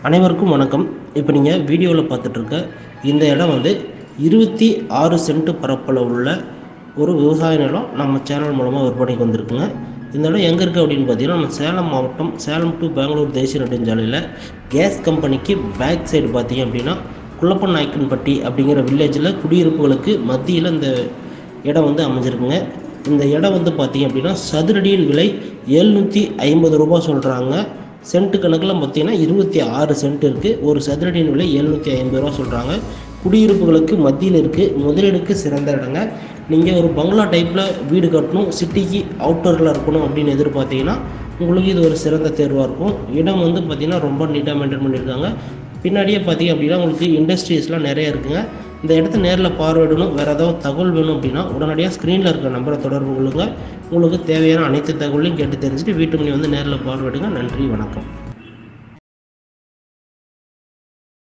அனைவருக்கும் வணக்கம். இப்போ நீங்கள் வீடியோவில் பார்த்துட்ருக்க இந்த இடம் வந்து 26 சென்ட் பரப்பளவு உள்ள ஒரு விவசாய நிலம் நம்ம சேனல் மூலமாக விற்பனைக்கு வந்திருக்குங்க. இந்த இடம் எங்கே இருக்குது அப்படின்னு பார்த்தீங்கன்னா, நம்ம சேலம் மாவட்டம் சேலம் டு பெங்களூர் தேசிய நெடுஞ்சாலையில் கேஸ் கம்பெனிக்கு பேக் சைடு பார்த்தீங்க அப்படின்னா குள்ளப்பன் நாயக்கன்பட்டி அப்படிங்கிற வில்லேஜில் குடியிருப்புகளுக்கு மத்தியில் இந்த இடம் வந்து அமைஞ்சிருக்குங்க. இந்த இடம் வந்து பார்த்தீங்க அப்படின்னா சதுரடியின் விலை 750 ரூபா சொல்கிறாங்க. சென்ட் கணக்கில் பார்த்தீங்கன்னா 26 சென்ட் இருக்குது. ஒரு சதுரடியின் விலை 750 ரூபா சொல்கிறாங்க. குடியிருப்புகளுக்கு மத்தியில் இருக்குது. முதலீடுக்கு சிறந்த இடங்க. நீங்கள் ஒரு பங்களா டைப்பில் வீடு கட்டணும், சிட்டிக்கு அவுட்டரில் இருக்கணும் அப்படின்னு எதிர்பார்த்தீங்கன்னா உங்களுக்கு இது ஒரு சிறந்த தேர்வாக இருக்கும். இடம் வந்து பார்த்திங்கன்னா ரொம்ப நீட்டாக மெயின்டைன் பண்ணியிருக்காங்க. பின்னாடியே பார்த்தீங்க அப்படின்னா உங்களுக்கு இண்டஸ்ட்ரீஸ்லாம் நிறைய இருக்குங்க. இந்த இடத்த நேரில் பார்வையிடணும், வேறு ஏதாவது தகவல் வேணும் அப்படின்னா உடனடியாக ஸ்க்ரீனில் இருக்கிற நம்பரை தொடர்பு கொள்ளுங்கள். உங்களுக்கு தேவையான அனைத்து தகவலையும் கேட்டு தெரிஞ்சுட்டு வீட்டு மணி வந்து நேரில் பார்வையிடுங்க. நன்றி, வணக்கம்.